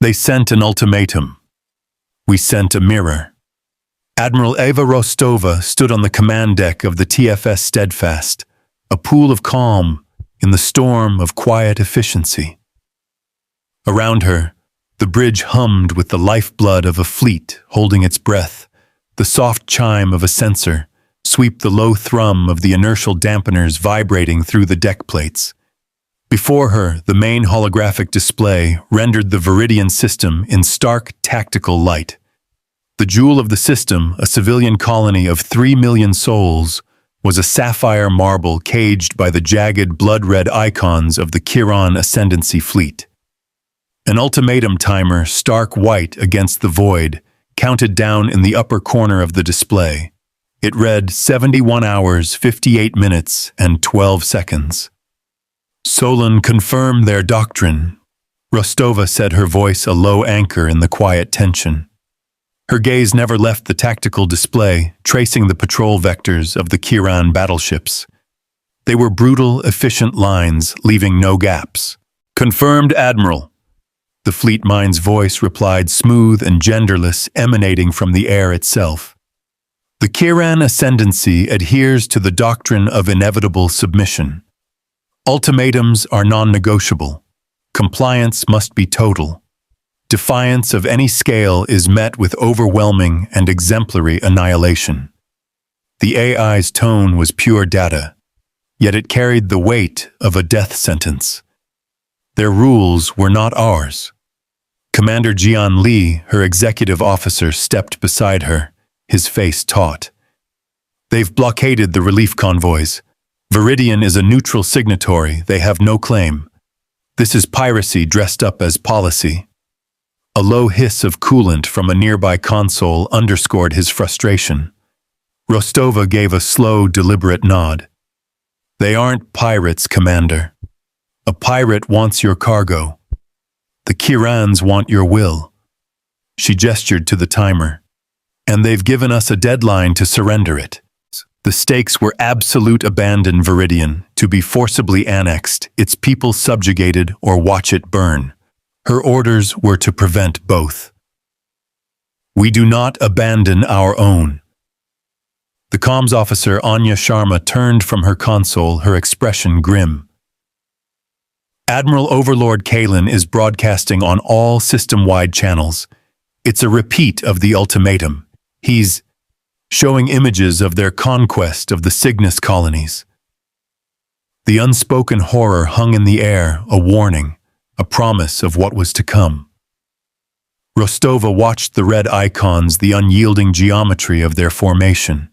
They sent an ultimatum. We sent a mirror. Admiral Eva Rostova stood on the command deck of the TFS Steadfast, a pool of calm in the storm of quiet efficiency. Around her, the bridge hummed with the lifeblood of a fleet holding its breath, the soft chime of a sensor sweep the low thrum of the inertial dampeners vibrating through the deck plates. Before her, the main holographic display rendered the Viridian system in stark tactical light. The jewel of the system, a civilian colony of 3 million souls, was a sapphire marble caged by the jagged blood-red icons of the Kiran Ascendancy fleet. An ultimatum timer, stark white against the void, counted down in the upper corner of the display. It read 71 hours, 58 minutes, and 12 seconds. Solon confirmed their doctrine. Rostova said, her voice a low anchor in the quiet tension. Her gaze never left the tactical display, tracing the patrol vectors of the Kiran battleships. They were brutal, efficient lines, leaving no gaps. Confirmed, Admiral. The fleet mind's voice replied, smooth and genderless, emanating from the air itself. The Kiran Ascendancy adheres to the doctrine of inevitable submission. Ultimatums are non-negotiable. Compliance must be total. Defiance of any scale is met with overwhelming and exemplary annihilation. The AI's tone was pure data, yet it carried the weight of a death sentence. Their rules were not ours. Commander Jian Li, her executive officer, stepped beside her, his face taut. They've blockaded the relief convoys. Viridian is a neutral signatory. They have no claim. This is piracy dressed up as policy. A low hiss of coolant from a nearby console underscored his frustration. Rostova gave a slow, deliberate nod. They aren't pirates, Commander. A pirate wants your cargo. The Kirans want your will. She gestured to the timer. And they've given us a deadline to surrender it. The stakes were absolute abandon Viridian, to be forcibly annexed, its people subjugated, or watch it burn. Her orders were to prevent both. We do not abandon our own. The comms officer Anya Sharma turned from her console, her expression grim. Admiral Overlord Kalin is broadcasting on all system-wide channels. It's a repeat of the ultimatum. He's showing images of their conquest of the Cygnus colonies. The unspoken horror hung in the air, a warning, a promise of what was to come. Rostova watched the red icons, the unyielding geometry of their formation.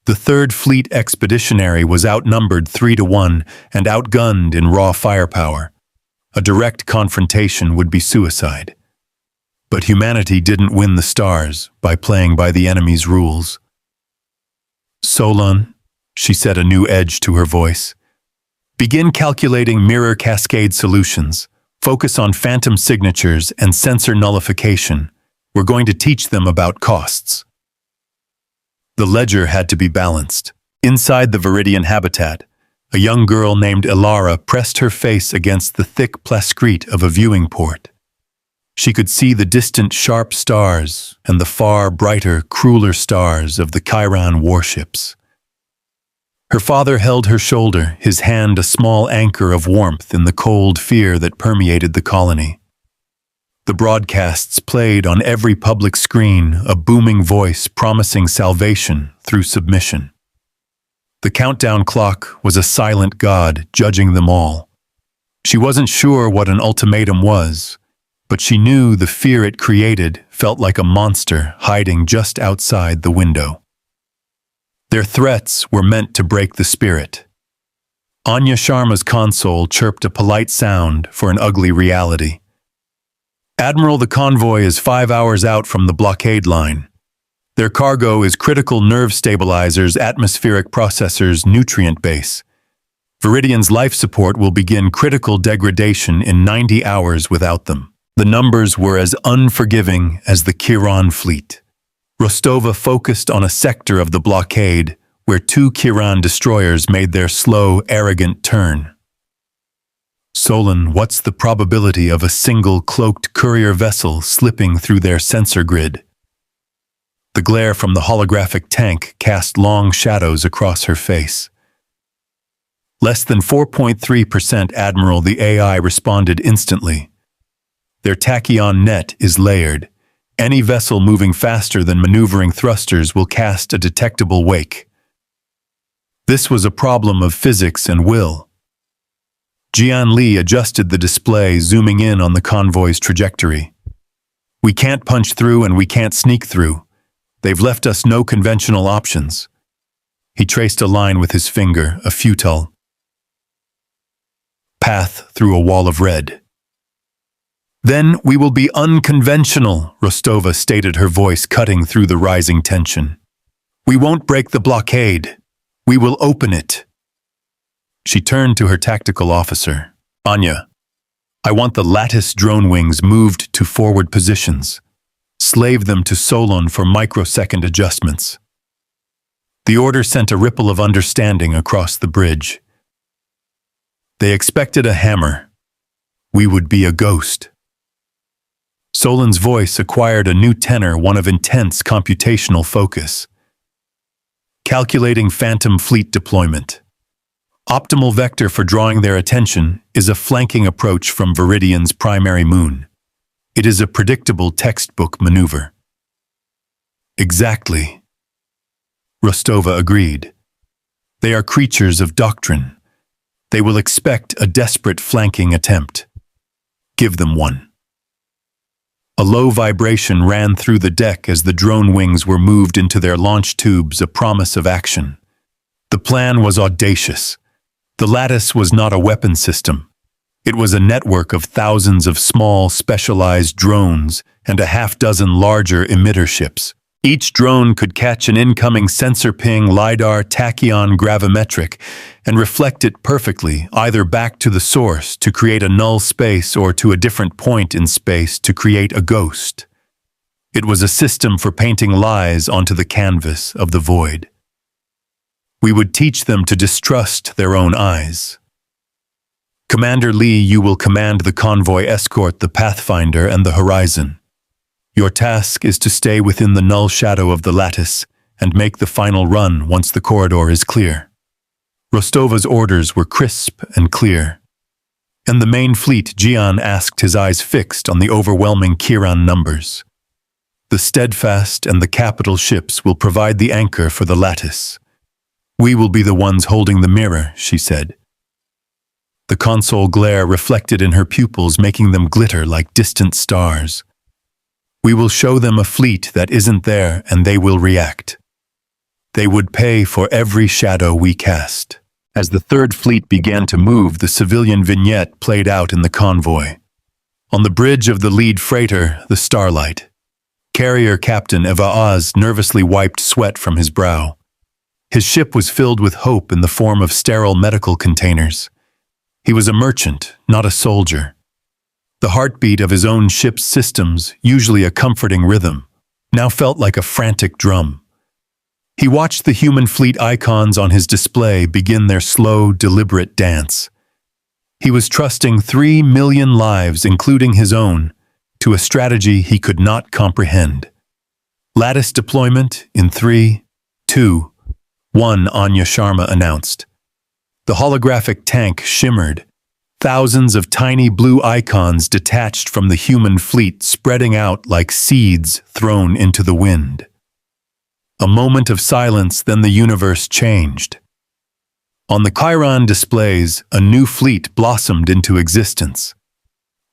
The Third Fleet Expeditionary was outnumbered 3-1 and outgunned in raw firepower. A direct confrontation would be suicide. But humanity didn't win the stars by playing by the enemy's rules. Solon, she set a new edge to her voice. Begin calculating mirror cascade solutions. Focus on phantom signatures and sensor nullification. We're going to teach them about costs. The ledger had to be balanced. Inside the Viridian habitat, a young girl named Ilara pressed her face against the thick plascrete of a viewing port. She could see the distant sharp stars and the far brighter, crueler stars of the Chiron warships. Her father held her shoulder, his hand a small anchor of warmth in the cold fear that permeated the colony. The broadcasts played on every public screen, a booming voice promising salvation through submission. The countdown clock was a silent god judging them all. She wasn't sure what an ultimatum was, but she knew the fear it created felt like a monster hiding just outside the window. Their threats were meant to break the spirit. Anya Sharma's console chirped a polite sound for an ugly reality. Admiral, the convoy is 5 hours out from the blockade line. Their cargo is critical nerve stabilizers, atmospheric processors, nutrient base. Viridian's life support will begin critical degradation in 90 hours without them. The numbers were as unforgiving as the Kiran fleet. Rostova focused on a sector of the blockade where 2 Kiran destroyers made their slow, arrogant turn. Solon, what's the probability of a single cloaked courier vessel slipping through their sensor grid? The glare from the holographic tank cast long shadows across her face. Less than 4.3%, Admiral, the AI responded instantly. Their tachyon net is layered. Any vessel moving faster than maneuvering thrusters will cast a detectable wake. This was a problem of physics and will. Jian Li adjusted the display, zooming in on the convoy's trajectory. We can't punch through and we can't sneak through. They've left us no conventional options. He traced a line with his finger, a futile path through a wall of red. Then we will be unconventional, Rostova stated, her voice cutting through the rising tension. We won't break the blockade. We will open it. She turned to her tactical officer. Anya, I want the lattice drone wings moved to forward positions. Slave them to Solon for microsecond adjustments. The order sent a ripple of understanding across the bridge. They expected a hammer. We would be a ghost. Solon's voice acquired a new tenor, one of intense computational focus. Calculating Phantom Fleet deployment. Optimal vector for drawing their attention is a flanking approach from Viridian's primary moon. It is a predictable textbook maneuver. Exactly. Rostova agreed. They are creatures of Doctrine. They will expect a desperate flanking attempt. Give them one. A low vibration ran through the deck as the drone wings were moved into their launch tubes, a promise of action. The plan was audacious. The lattice was not a weapon system. It was a network of thousands of small, specialized drones and a half-dozen larger emitter ships. Each drone could catch an incoming sensor ping, LiDAR, tachyon, gravimetric, and reflect it perfectly, either back to the source to create a null space or to a different point in space to create a ghost. It was a system for painting lies onto the canvas of the void. We would teach them to distrust their own eyes. Commander Lee, you will command the convoy escort, the Pathfinder, and the Horizon. Your task is to stay within the null shadow of the lattice and make the final run once the corridor is clear. Rostova's orders were crisp and clear. In the main fleet, Jian asked, his eyes fixed on the overwhelming Kiran numbers. The Steadfast and the capital ships will provide the anchor for the lattice. We will be the ones holding the mirror, she said. The console glare reflected in her pupils, making them glitter like distant stars. We will show them a fleet that isn't there, and they will react. They would pay for every shadow we cast. As the third fleet began to move, the civilian vignette played out in the convoy. On the bridge of the lead freighter, the Starlight, carrier captain Evaaz nervously wiped sweat from his brow. His ship was filled with hope in the form of sterile medical containers. He was a merchant, not a soldier. The heartbeat of his own ship's systems, usually a comforting rhythm, now felt like a frantic drum. He watched the human fleet icons on his display begin their slow, deliberate dance. He was trusting 3 million lives, including his own, to a strategy he could not comprehend. Lattice deployment in 3, 2, 1, Anya Sharma announced. The holographic tank shimmered. Thousands of tiny blue icons detached from the human fleet, spreading out like seeds thrown into the wind. A moment of silence, then the universe changed. On the Chiron displays, a new fleet blossomed into existence.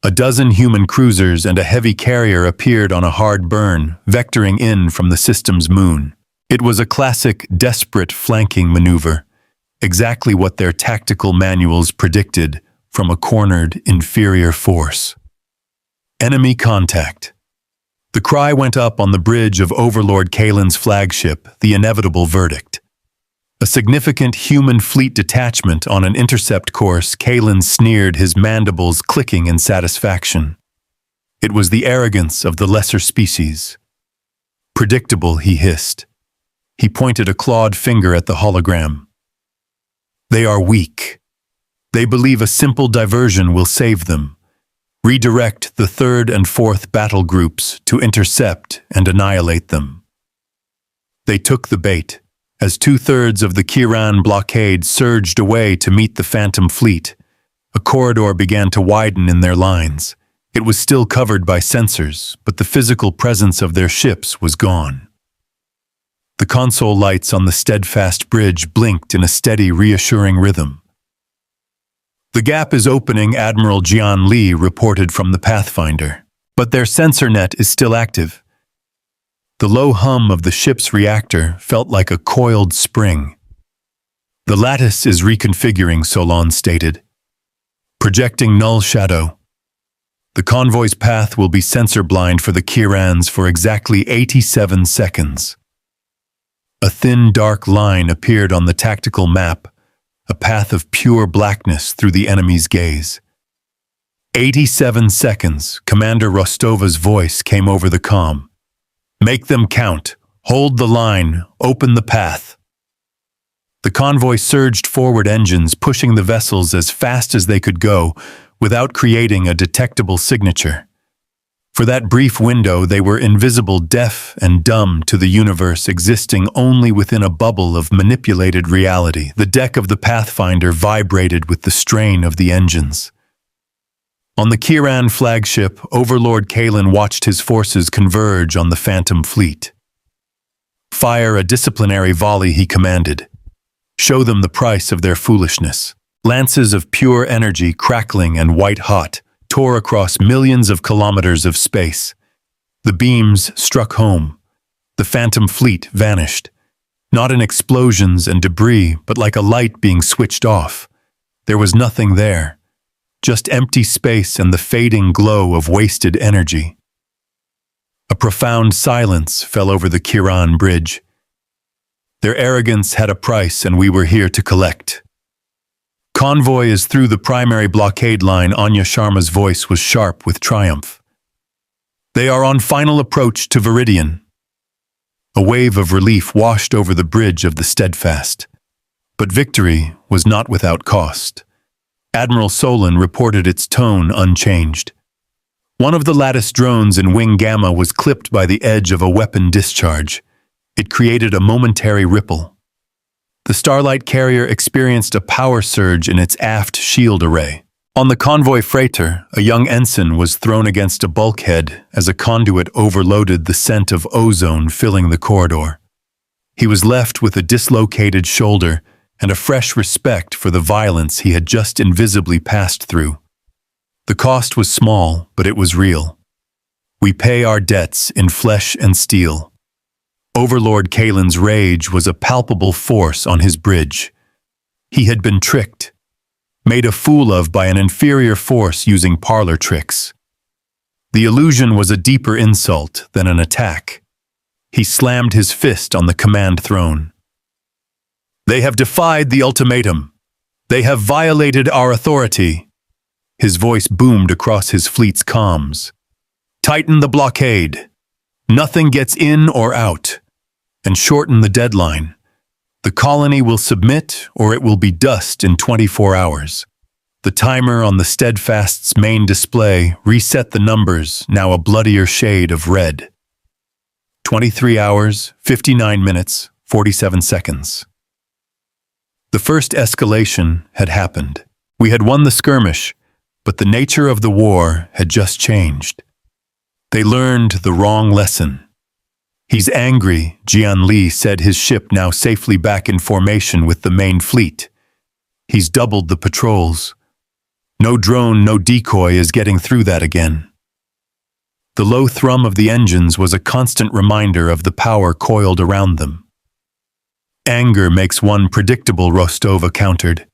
A dozen human cruisers and a heavy carrier appeared on a hard burn, vectoring in from the system's moon. It was a classic, desperate flanking maneuver, exactly what their tactical manuals predicted from a cornered, inferior force. Enemy contact. The cry went up on the bridge of Overlord Kalen's flagship, the inevitable verdict. A significant human fleet detachment on an intercept course, Kalen sneered, his mandibles clicking in satisfaction. It was the arrogance of the lesser species. Predictable, he hissed. He pointed a clawed finger at the hologram. They are weak. They believe a simple diversion will save them. Redirect the 3rd and 4th battle groups to intercept and annihilate them. They took the bait. As 2/3 of the Kiran blockade surged away to meet the Phantom fleet, a corridor began to widen in their lines. It was still covered by sensors, but the physical presence of their ships was gone. The console lights on the steadfast bridge blinked in a steady, reassuring rhythm. "The gap is opening," Admiral Jian Li reported from the Pathfinder, "but their sensor net is still active." The low hum of the ship's reactor felt like a coiled spring. "The lattice is reconfiguring," Solon stated, projecting null shadow. "The convoy's path will be sensor blind for the Kirans for exactly 87 seconds. A thin, dark line appeared on the tactical map, a path of pure blackness through the enemy's gaze. 87 seconds, Commander Rostova's voice came over the comm. "Make them count. Hold the line. Open the path." The convoy surged forward, engines pushing the vessels as fast as they could go, without creating a detectable signature. For that brief window, they were invisible, deaf and dumb to the universe existing only within a bubble of manipulated reality. The deck of the Pathfinder vibrated with the strain of the engines. On the Kiran flagship, Overlord Kalen watched his forces converge on the Phantom fleet. "Fire a disciplinary volley," he commanded. "Show them the price of their foolishness." Lances of pure energy, crackling and white-hot, tore across millions of kilometers of space. The beams struck home. The Phantom fleet vanished. Not in explosions and debris, but like a light being switched off. There was nothing there. Just empty space and the fading glow of wasted energy. A profound silence fell over the Kiran bridge. Their arrogance had a price, and we were here to collect. "Convoy is through the primary blockade line," Anya Sharma's voice was sharp with triumph. "They are on final approach to Viridian." A wave of relief washed over the bridge of the Steadfast. But victory was not without cost. Admiral Solon reported its tone unchanged. One of the lattice drones in Wing Gamma was clipped by the edge of a weapon discharge. It created a momentary ripple. The Starlight carrier experienced a power surge in its aft shield array. On the convoy freighter, a young ensign was thrown against a bulkhead as a conduit overloaded, the scent of ozone filling the corridor. He was left with a dislocated shoulder and a fresh respect for the violence he had just invisibly passed through. The cost was small, but it was real. We pay our debts in flesh and steel. Overlord Kalen's rage was a palpable force on his bridge. He had been tricked, made a fool of by an inferior force using parlor tricks. The illusion was a deeper insult than an attack. He slammed his fist on the command throne. "They have defied the ultimatum. They have violated our authority." His voice boomed across his fleet's comms. "Tighten the blockade. Nothing gets in or out. And shorten the deadline. The colony will submit or it will be dust in 24 hours. The timer on the Steadfast's main display reset the numbers, now a bloodier shade of red. 23 hours, 59 minutes, 47 seconds. The first escalation had happened. We had won the skirmish, but the nature of the war had just changed. They learned the wrong lesson. "He's angry," Jian Li said, his ship now safely back in formation with the main fleet. "He's doubled the patrols. No drone, no decoy is getting through that again." The low thrum of the engines was a constant reminder of the power coiled around them. "Anger makes one predictable," Rostova countered.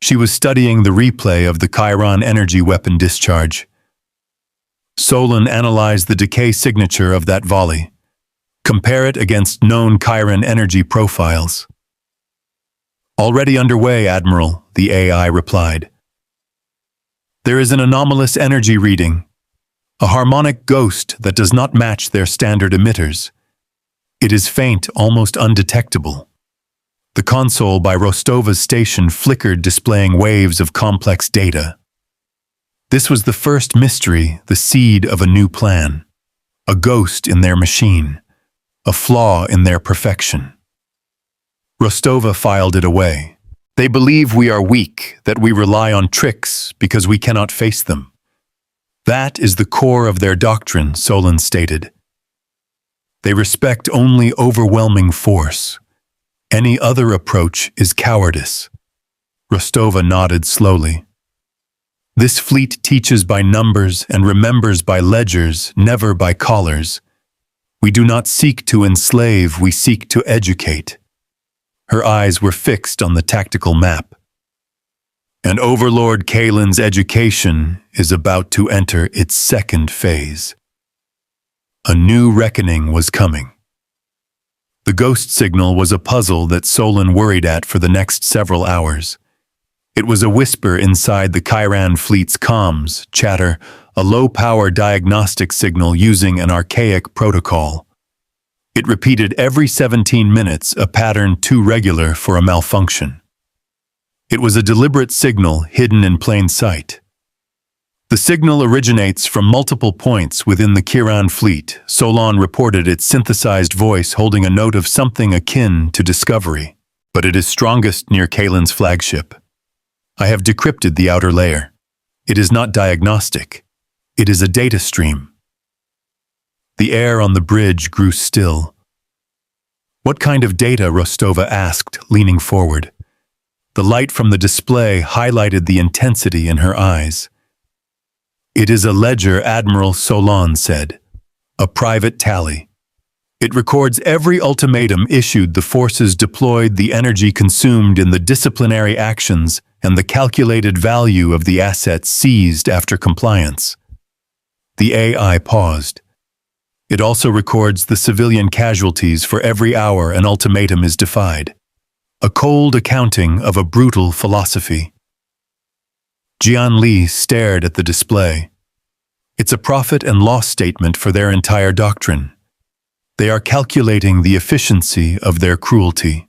She was studying the replay of the Chiron energy weapon discharge. Solon analyzed the decay signature of that volley. Compare it against known Chiron energy profiles. "Already underway, Admiral," the AI replied. "There is an anomalous energy reading, a harmonic ghost that does not match their standard emitters. It is faint, almost undetectable. The console by Rostova's station flickered, displaying waves of complex data. This was the first mystery, the seed of a new plan. A ghost in their machine, a flaw in their perfection. Rostova filed it away. They believe we are weak, that we rely on tricks because we cannot face them. That is the core of their doctrine, Solon stated. They respect only overwhelming force. Any other approach is cowardice. Rostova nodded slowly. This fleet teaches by numbers and remembers by ledgers, never by collars. We do not seek to enslave, we seek to educate. Her eyes were fixed on the tactical map. And Overlord Kalen's education is about to enter its second phase. A new reckoning was coming. The ghost signal was a puzzle that Solon worried at for the next several hours. It was a whisper inside the Chiron fleet's comms, chatter, a low-power diagnostic signal using an archaic protocol. It repeated every 17 minutes, a pattern too regular for a malfunction. It was a deliberate signal hidden in plain sight. The signal originates from multiple points within the Chiron fleet. Solon reported its synthesized voice holding a note of something akin to discovery, but it is strongest near Kalen's flagship. I have decrypted the outer layer. It is not diagnostic. It is a data stream. The air on the bridge grew still. What kind of data? Rostova asked, leaning forward. The light from the display highlighted the intensity in her eyes. It is a ledger, Admiral Solon said. A private tally. It records every ultimatum issued, the forces deployed, the energy consumed in the disciplinary actions, and the calculated value of the assets seized after compliance. The AI paused. It also records the civilian casualties for every hour an ultimatum is defied. A cold accounting of a brutal philosophy. Jian Li stared at the display. It's a profit and loss statement for their entire doctrine. They are calculating the efficiency of their cruelty.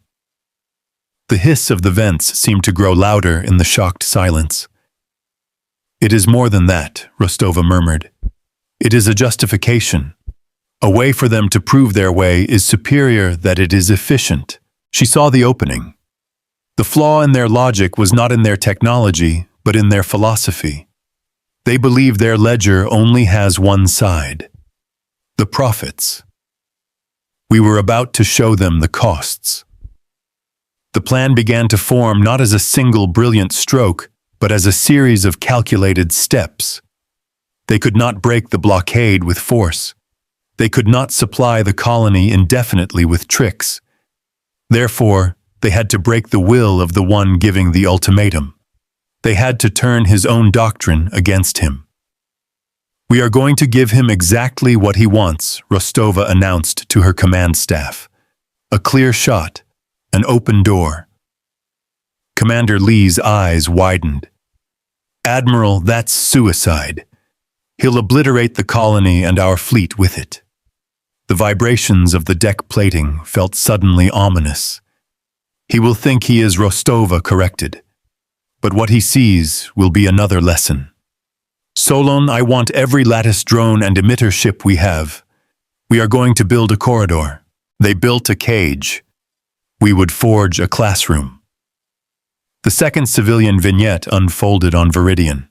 The hiss of the vents seemed to grow louder in the shocked silence. It is more than that, Rostova murmured. It is a justification. A way for them to prove their way is superior, that it is efficient. She saw the opening. The flaw in their logic was not in their technology, but in their philosophy. They believe their ledger only has one side. The profits. We were about to show them the costs. The plan began to form not as a single brilliant stroke, but as a series of calculated steps. They could not break the blockade with force. They could not supply the colony indefinitely with tricks. Therefore, they had to break the will of the one giving the ultimatum. They had to turn his own doctrine against him. We are going to give him exactly what he wants, Rostova announced to her command staff. A clear shot, an open door. Commander Lee's eyes widened. Admiral, that's suicide. He'll obliterate the colony and our fleet with it. The vibrations of the deck plating felt suddenly ominous. He will think he is Rostova corrected. But what he sees will be another lesson. Solon, I want every lattice drone and emitter ship we have. We are going to build a corridor. They built a cage. We would forge a classroom. The second civilian vignette unfolded on Viridian.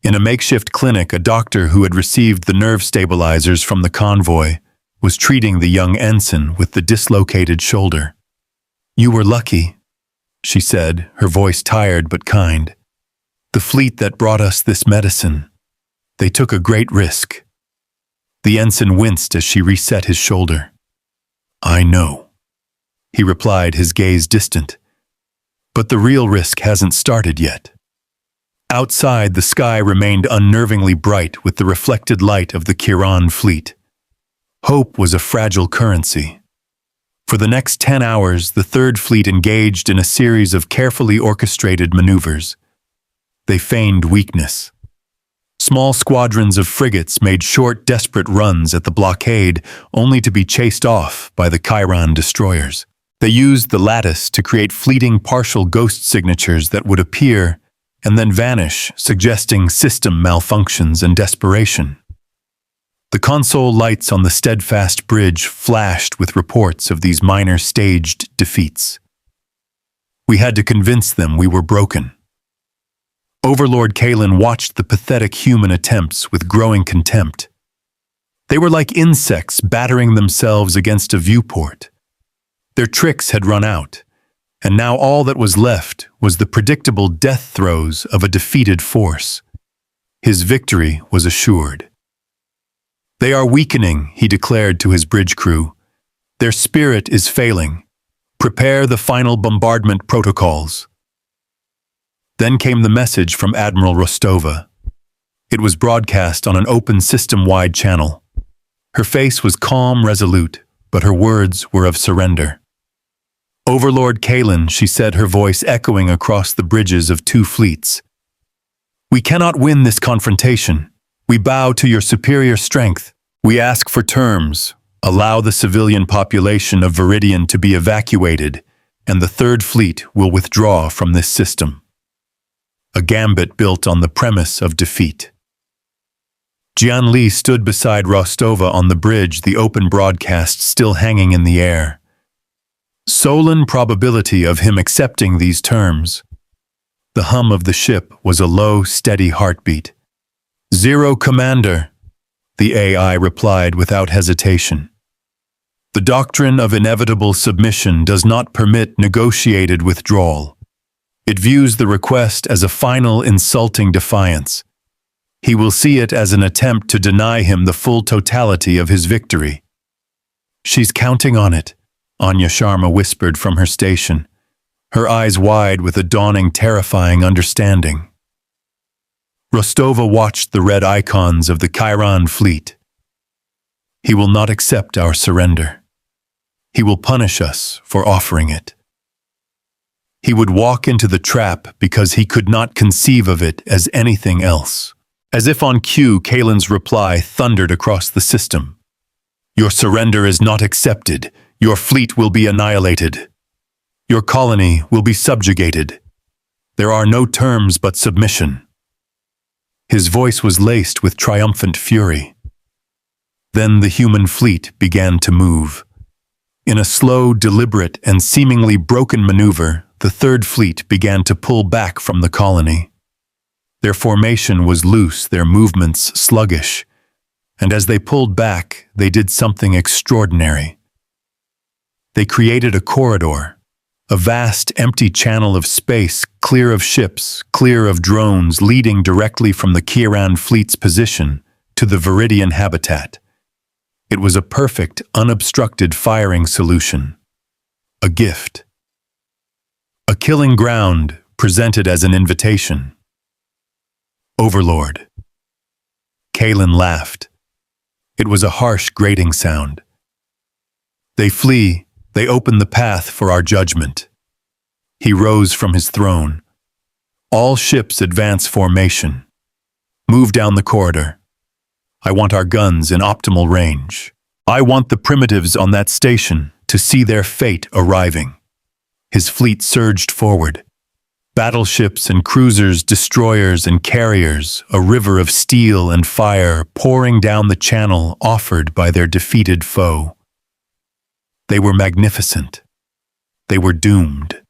In a makeshift clinic, a doctor who had received the nerve stabilizers from the convoy was treating the young ensign with the dislocated shoulder. You were lucky, she said, her voice tired but kind. The fleet that brought us this medicine, they took a great risk. The ensign winced as she reset his shoulder. I know, he replied, his gaze distant. But the real risk hasn't started yet. Outside, the sky remained unnervingly bright with the reflected light of the Chiron fleet. Hope was a fragile currency. For the next 10 hours, the Third Fleet engaged in a series of carefully orchestrated maneuvers. They feigned weakness. Small squadrons of frigates made short, desperate runs at the blockade, only to be chased off by the Chiron destroyers. They used the lattice to create fleeting partial ghost signatures that would appear and then vanish, suggesting system malfunctions and desperation. The console lights on the steadfast bridge flashed with reports of these minor staged defeats. We had to convince them we were broken. Overlord Kalen watched the pathetic human attempts with growing contempt. They were like insects battering themselves against a viewport. Their tricks had run out, and now all that was left was the predictable death throes of a defeated force. His victory was assured. "They are weakening," he declared to his bridge crew. "Their spirit is failing. Prepare the final bombardment protocols." Then came the message from Admiral Rostova. It was broadcast on an open system-wide channel. Her face was calm, resolute, but her words were of surrender. "Overlord Kalen," she said, her voice echoing across the bridges of two fleets. "We cannot win this confrontation. We bow to your superior strength. We ask for terms. Allow the civilian population of Viridian to be evacuated, and the Third Fleet will withdraw from this system." A gambit built on the premise of defeat. Jian Li stood beside Rostova on the bridge, the open broadcast still hanging in the air. Solan probability of him accepting these terms. The hum of the ship was a low, steady heartbeat. "Zero, Commander," the AI replied without hesitation. "The doctrine of inevitable submission does not permit negotiated withdrawal. It views the request as a final insulting defiance. He will see it as an attempt to deny him the full totality of his victory." "She's counting on it," Anya Sharma whispered from her station, her eyes wide with a dawning terrifying understanding. Rostova watched the red icons of the Chiron fleet. "He will not accept our surrender. He will punish us for offering it. He would walk into the trap because he could not conceive of it as anything else." As if on cue, Kalen's reply thundered across the system. "Your surrender is not accepted. Your fleet will be annihilated. Your colony will be subjugated. There are no terms but submission." His voice was laced with triumphant fury. Then the human fleet began to move. In a slow, deliberate, and seemingly broken maneuver, the Third Fleet began to pull back from the colony. Their formation was loose, their movements sluggish, and as they pulled back, they did something extraordinary. They created a corridor, a vast, empty channel of space, clear of ships, clear of drones, leading directly from the Chiron fleet's position to the Viridian habitat. It was a perfect, unobstructed firing solution. A gift. A killing ground presented as an invitation. "Overlord." Kalen laughed. It was a harsh, grating sound. "They flee. They open the path for our judgment." He rose from his throne. "All ships advance formation. Move down the corridor. I want our guns in optimal range. I want the primitives on that station to see their fate arriving." His fleet surged forward. Battleships and cruisers, destroyers and carriers, a river of steel and fire pouring down the channel offered by their defeated foe. They were magnificent. They were doomed.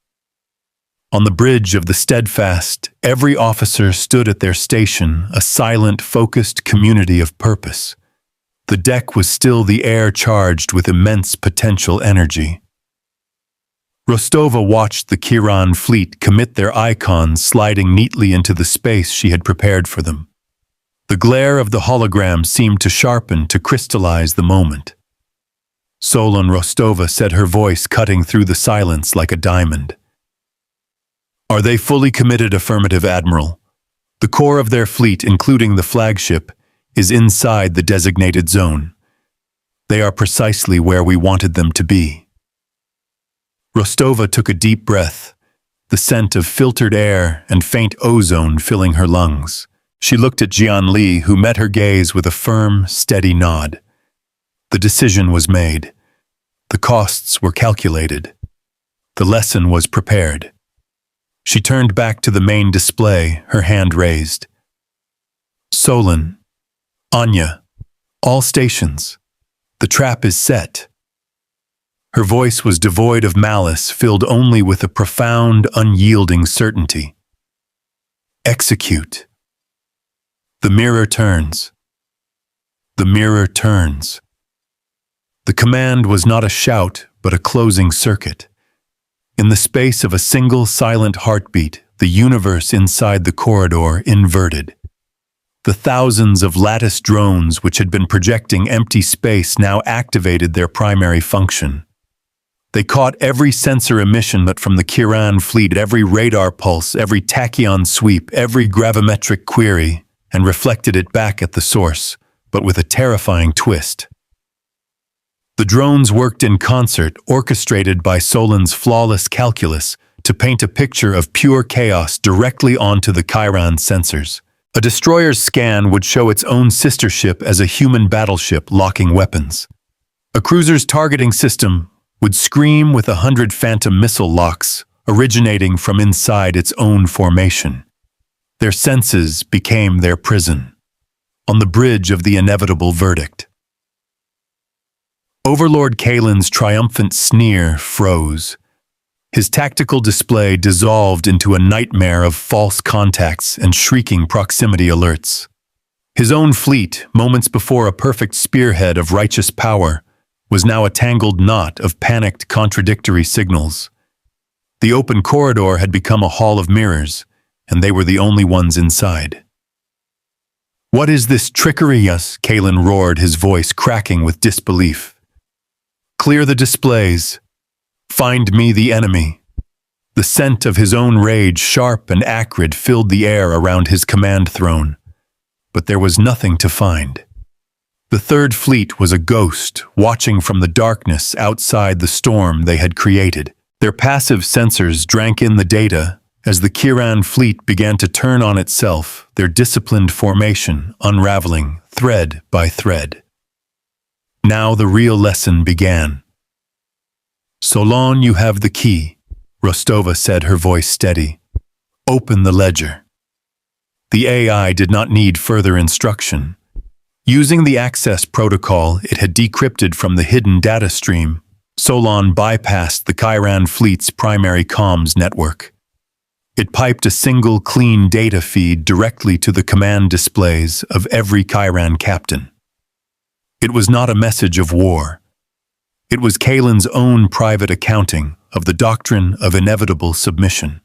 On the bridge of the Steadfast, every officer stood at their station, a silent, focused community of purpose. The deck was still the air charged with immense potential energy. Rostova watched the Chiron fleet commit their icons sliding neatly into the space she had prepared for them. The glare of the hologram seemed to sharpen, to crystallize the moment. Solon Rostova said, her voice cutting through the silence like a diamond. "Are they fully committed, Affirmative, Admiral? The core of their fleet, including the flagship, is inside the designated zone. They are precisely where we wanted them to be." Rostova took a deep breath, the scent of filtered air and faint ozone filling her lungs. She looked at Jian Li, who met her gaze with a firm, steady nod. The decision was made. The costs were calculated. The lesson was prepared. She turned back to the main display, her hand raised. Solon, Anya, all stations. The trap is set. Her voice was devoid of malice, filled only with a profound, unyielding certainty. Execute. The mirror turns. The mirror turns. The command was not a shout, but a closing circuit. In the space of a single silent heartbeat, the universe inside the corridor inverted. The thousands of lattice drones which had been projecting empty space now activated their primary function. They caught every sensor emission that from the Kiran fleet, every radar pulse, every tachyon sweep, every gravimetric query, and reflected it back at the source, but with a terrifying twist. The drones worked in concert, orchestrated by Solon's flawless calculus, to paint a picture of pure chaos directly onto the Chiron sensors. A destroyer's scan would show its own sister ship as a human battleship locking weapons. A cruiser's targeting system would scream with 100 phantom missile locks originating from inside its own formation. Their senses became their prison, on the bridge of the inevitable verdict. Overlord Kalen's triumphant sneer froze. His tactical display dissolved into a nightmare of false contacts and shrieking proximity alerts. His own fleet, moments before a perfect spearhead of righteous power, was now a tangled knot of panicked contradictory signals. The open corridor had become a hall of mirrors, and they were the only ones inside. "What is this trickery, yes?" Kalen roared, his voice cracking with disbelief. "Clear the displays. Find me the enemy." The scent of his own rage, sharp and acrid, filled the air around his command throne. But there was nothing to find. The Third Fleet was a ghost, watching from the darkness outside the storm they had created. Their passive sensors drank in the data as the Kiran fleet began to turn on itself, their disciplined formation unraveling thread by thread. Now the real lesson began. "Solon, you have the key," Rostova said, her voice steady. "Open the ledger." The AI did not need further instruction. Using the access protocol it had decrypted from the hidden data stream, Solon bypassed the Chiron fleet's primary comms network. It piped a single clean data feed directly to the command displays of every Chiron captain. It was not a message of war. It was Kalen's own private accounting of the doctrine of inevitable submission.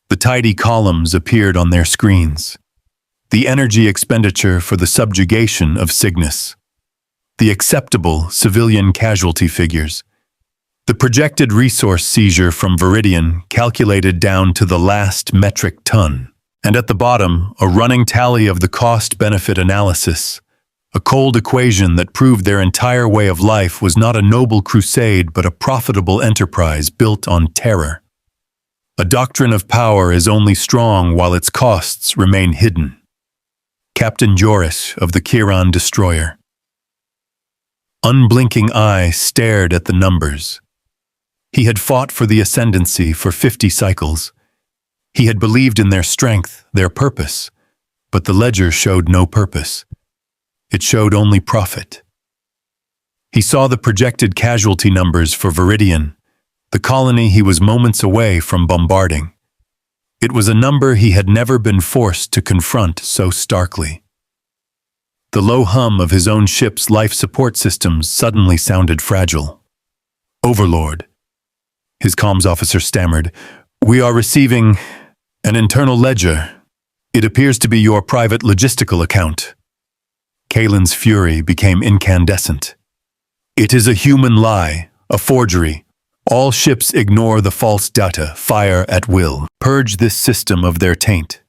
The tidy columns appeared on their screens. The energy expenditure for the subjugation of Cygnus. The acceptable civilian casualty figures. The projected resource seizure from Viridian calculated down to the last metric ton. And at the bottom, a running tally of the cost-benefit analysis. A cold equation that proved their entire way of life was not a noble crusade but a profitable enterprise built on terror. A doctrine of power is only strong while its costs remain hidden. Captain Joris of the Chiron destroyer. Unblinking eye stared at the numbers. He had fought for the ascendancy for 50 cycles. He had believed in their strength, their purpose, but the ledger showed no purpose. It showed only profit. He saw the projected casualty numbers for Viridian, the colony he was moments away from bombarding. It was a number he had never been forced to confront so starkly. The low hum of his own ship's life support systems suddenly sounded fragile. "Overlord," his comms officer stammered, "we are receiving an internal ledger. It appears to be your private logistical account." Kalen's fury became incandescent. "It is a human lie, a forgery. All ships ignore the false data, fire at will. Purge this system of their taint."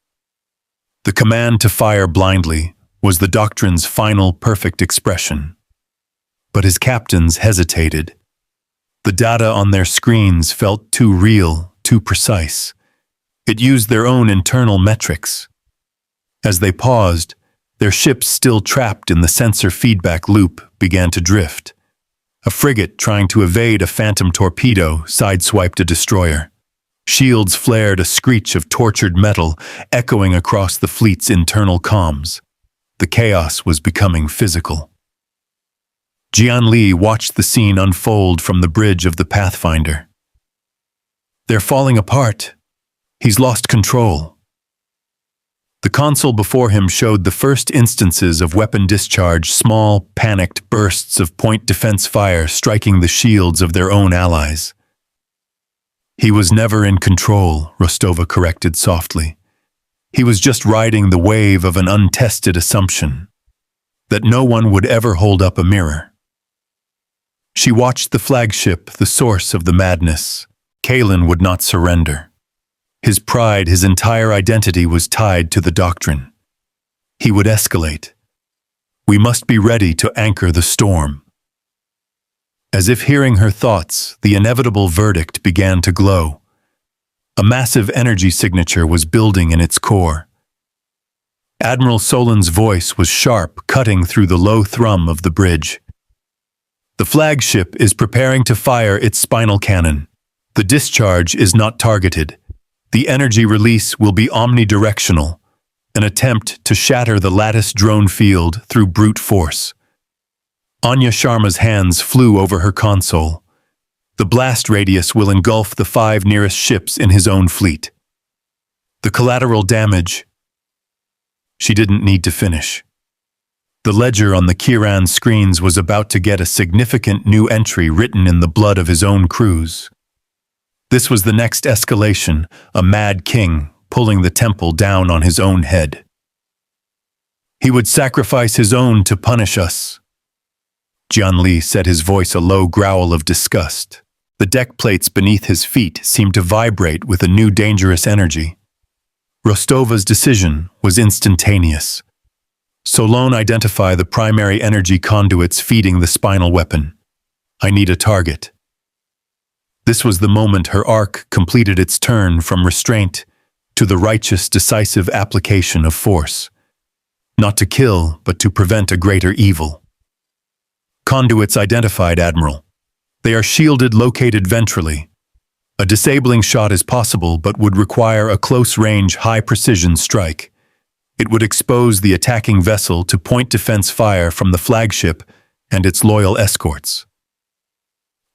The command to fire blindly was the doctrine's final perfect expression. But his captains hesitated. The data on their screens felt too real, too precise. It used their own internal metrics. As they paused, their ships still trapped in the sensor feedback loop began to drift. A frigate trying to evade a phantom torpedo sideswiped a destroyer. Shields flared a screech of tortured metal, echoing across the fleet's internal comms. The chaos was becoming physical. Jianli watched the scene unfold from the bridge of the Pathfinder. They're falling apart. He's lost control. The console before him showed the first instances of weapon discharge, small, panicked bursts of point defense fire striking the shields of their own allies. He was never in control, Rostova corrected softly. He was just riding the wave of an untested assumption that no one would ever hold up a mirror. She watched the flagship, the source of the madness. Kalen would not surrender. His pride, his entire identity was tied to the Doctrine. He would escalate. We must be ready to anchor the storm. As if hearing her thoughts, the inevitable verdict began to glow. A massive energy signature was building in its core. Admiral Solin's voice was sharp, cutting through the low thrum of the bridge. The flagship is preparing to fire its spinal cannon. The discharge is not targeted. The energy release will be omnidirectional, an attempt to shatter the lattice drone field through brute force. Anya Sharma's hands flew over her console. The blast radius will engulf the 5 nearest ships in his own fleet. The collateral damage. She didn't need to finish. The ledger on the Kiran screens was about to get a significant new entry written in the blood of his own crews. This was the next escalation, a mad king pulling the temple down on his own head. He would sacrifice his own to punish us. Jianli said, his voice a low growl of disgust. The deck plates beneath his feet seemed to vibrate with a new dangerous energy. Rostova's decision was instantaneous. Solon, identify the primary energy conduits feeding the spinal weapon. I need a target. This was the moment her arc completed its turn from restraint to the righteous, decisive application of force. Not to kill, but to prevent a greater evil. Conduits identified, Admiral. They are shielded, located ventrally. A disabling shot is possible, but would require a close-range, high-precision strike. It would expose the attacking vessel to point defense fire from the flagship and its loyal escorts.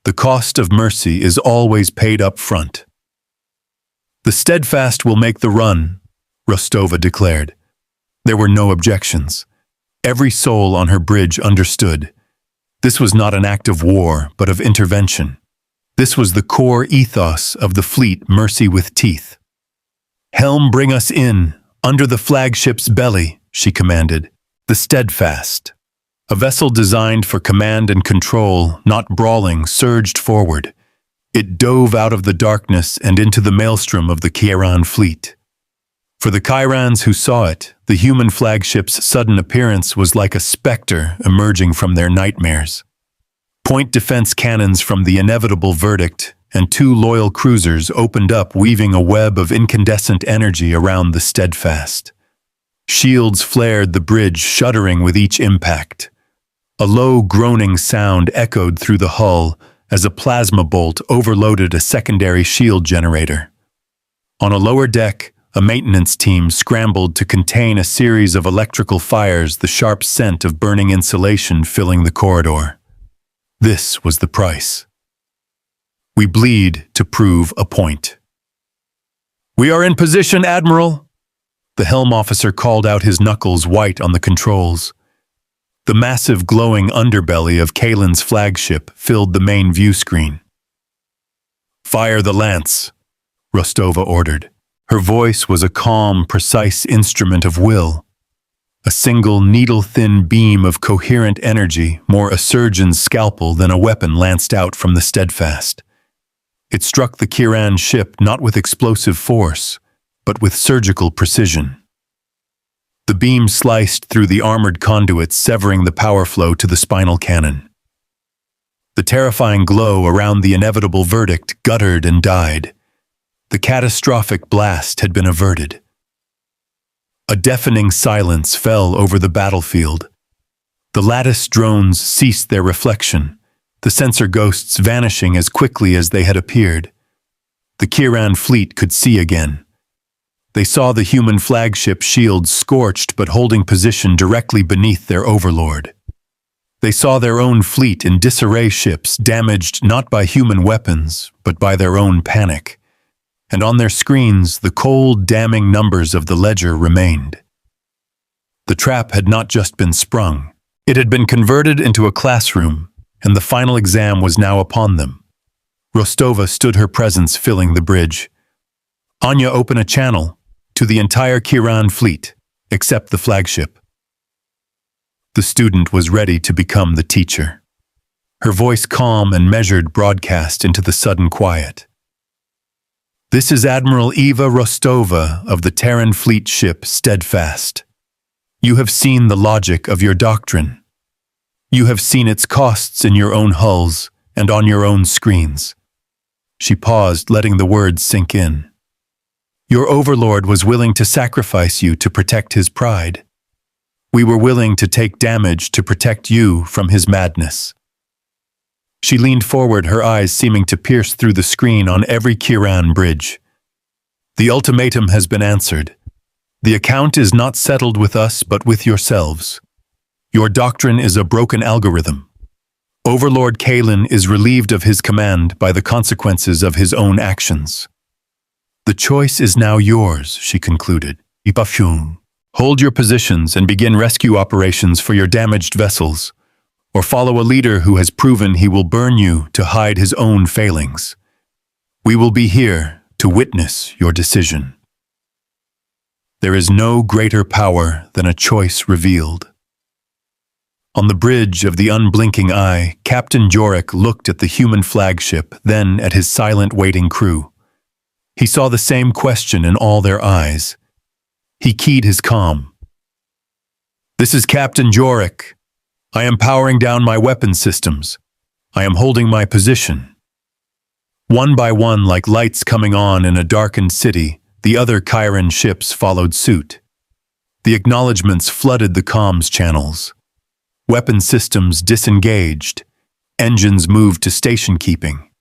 The cost of mercy is always paid up front. The Steadfast will make the run, Rostova declared. There were no objections. Every soul on her bridge understood. This was not an act of war, but of intervention. This was the core ethos of the fleet, mercy with teeth. Helm, bring us in, under the flagship's belly, she commanded. The Steadfast. A vessel designed for command and control, not brawling, surged forward. It dove out of the darkness and into the maelstrom of the Kiran fleet. For the Kyrans who saw it, the human flagship's sudden appearance was like a specter emerging from their nightmares. Point defense cannons from the inevitable verdict and 2 loyal cruisers opened up, weaving a web of incandescent energy around the Steadfast. Shields flared the bridge, shuddering with each impact. A low, groaning sound echoed through the hull as a plasma bolt overloaded a secondary shield generator. On a lower deck, a maintenance team scrambled to contain a series of electrical fires, the sharp scent of burning insulation filling the corridor. This was the price. We bleed to prove a point. We are in position, Admiral. The helm officer called out, his knuckles white on the controls. The massive glowing underbelly of Kalen's flagship filled the main view screen. Fire the lance, Rostova ordered. Her voice was a calm, precise instrument of will. A single needle-thin beam of coherent energy, more a surgeon's scalpel than a weapon, lanced out from the Steadfast. It struck the Kiran ship not with explosive force, but with surgical precision. The beam sliced through the armored conduits, severing the power flow to the spinal cannon. The terrifying glow around the inevitable verdict guttered and died. The catastrophic blast had been averted. A deafening silence fell over the battlefield. The lattice drones ceased their reflection. the sensor ghosts vanishing as quickly as they had appeared. The Kiran fleet could see again. They saw the human flagship shields scorched but holding position directly beneath their overlord. They saw their own fleet in disarray, ships damaged not by human weapons, but by their own panic. And on their screens, the cold, damning numbers of the ledger remained. The trap had not just been sprung. It had been converted into a classroom, and the final exam was now upon them. Rostova stood, her presence filling the bridge. Anya opened a channel to the entire Kiran fleet, except the flagship. The student was ready to become the teacher. Her voice calm and measured broadcast into the sudden quiet. This is Admiral Eva Rostova of the Terran fleet ship Steadfast. You have seen the logic of your doctrine. You have seen its costs in your own hulls and on your own screens. She paused, letting the words sink in. Your overlord was willing to sacrifice you to protect his pride. We were willing to take damage to protect you from his madness. She leaned forward, her eyes seeming to pierce through the screen on every Kiran bridge. The ultimatum has been answered. The account is not settled with us, but with yourselves. Your doctrine is a broken algorithm. Overlord Kalen is relieved of his command by the consequences of his own actions. The choice is now yours, she concluded. Hold your positions and begin rescue operations for your damaged vessels, or follow a leader who has proven he will burn you to hide his own failings. We will be here to witness your decision. There is no greater power than a choice revealed. On the bridge of the unblinking eye, Captain Jorik looked at the human flagship, then at his silent waiting crew. He saw the same question in all their eyes. He keyed his calm. This is Captain Jorik. I am powering down my weapon systems. I am holding my position. One by one, like lights coming on in a darkened city, the other Chiron ships followed suit. The acknowledgements flooded the comms channels. Weapon systems disengaged. Engines moved to station keeping.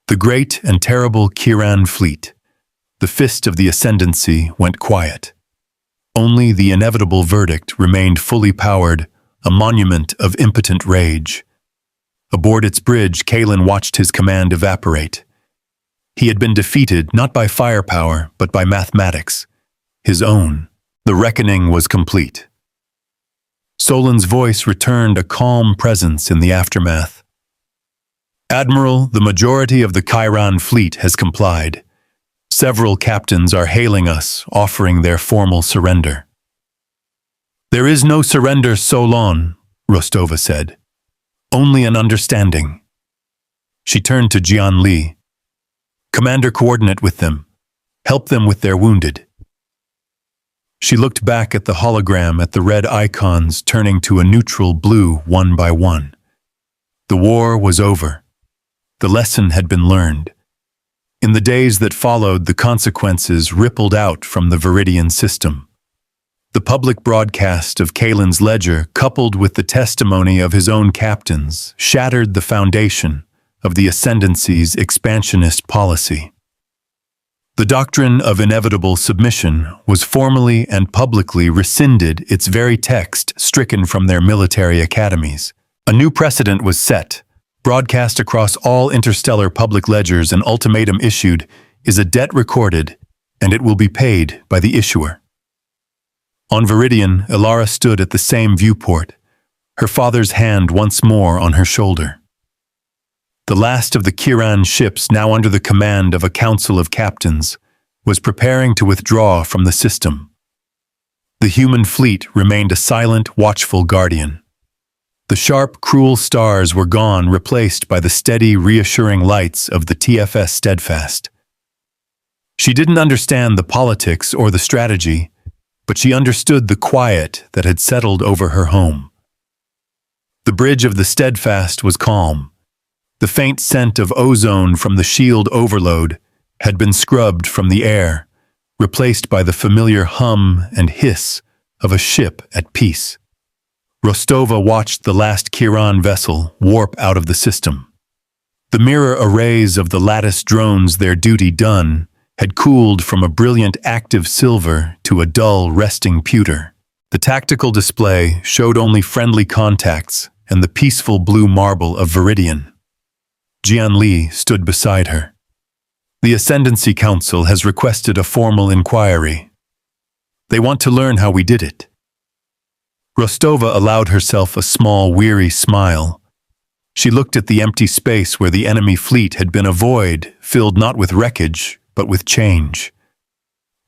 The great and terrible Kiran fleet, the fist of the ascendancy, went quiet. Only the inevitable verdict remained fully powered, a monument of impotent rage. Aboard its bridge, Kalen watched his command evaporate. He had been defeated not by firepower, but by mathematics. His own. The reckoning was complete. Solon's voice returned a calm presence in the aftermath. Admiral, the majority of the Chiron fleet has complied. Several captains are hailing us, offering their formal surrender. There is no surrender, Solon, Rostova said. Only an understanding. She turned to Jian Li. Commander, coordinate with them. Help them with their wounded. She looked back at the hologram, at the red icons turning to a neutral blue one by one. The war was over. The lesson had been learned. In the days that followed, the consequences rippled out from the Viridian system. The public broadcast of Kalen's ledger, coupled with the testimony of his own captains, shattered the foundation of the ascendancy's expansionist policy. The doctrine of inevitable submission was formally and publicly rescinded, its very text stricken from their military academies. A new precedent was set. Broadcast across all interstellar public ledgers, an ultimatum issued is a debt recorded, and it will be paid by the issuer. On Viridian, Ilara stood at the same viewport, her father's hand once more on her shoulder. The last of the Kiran ships, now under the command of a council of captains, was preparing to withdraw from the system. The human fleet remained a silent, watchful guardian. The sharp, cruel stars were gone, replaced by the steady, reassuring lights of the TFS Steadfast. She didn't understand the politics or the strategy, but she understood the quiet that had settled over her home. The bridge of the Steadfast was calm. The faint scent of ozone from the shield overload had been scrubbed from the air, replaced by the familiar hum and hiss of a ship at peace. Rostova watched the last Kiran vessel warp out of the system. The mirror arrays of the lattice drones, their duty done, had cooled from a brilliant active silver to a dull resting pewter. The tactical display showed only friendly contacts and the peaceful blue marble of Viridian. Jian Li stood beside her. The Ascendancy Council has requested a formal inquiry. They want to learn how we did it. Rostova allowed herself a small, weary smile. She looked at the empty space where the enemy fleet had been a void, filled not with wreckage, but with change.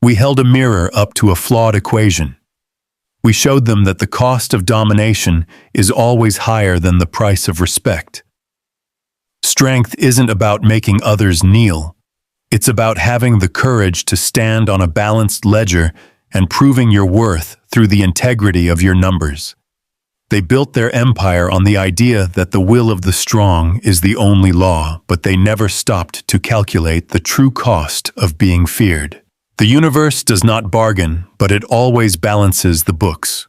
We held a mirror up to a flawed equation. We showed them that the cost of domination is always higher than the price of respect. Strength isn't about making others kneel. It's about having the courage to stand on a balanced ledger and proving your worth through the integrity of your numbers. They built their empire on the idea that the will of the strong is the only law, but they never stopped to calculate the true cost of being feared. The universe does not bargain, but it always balances the books.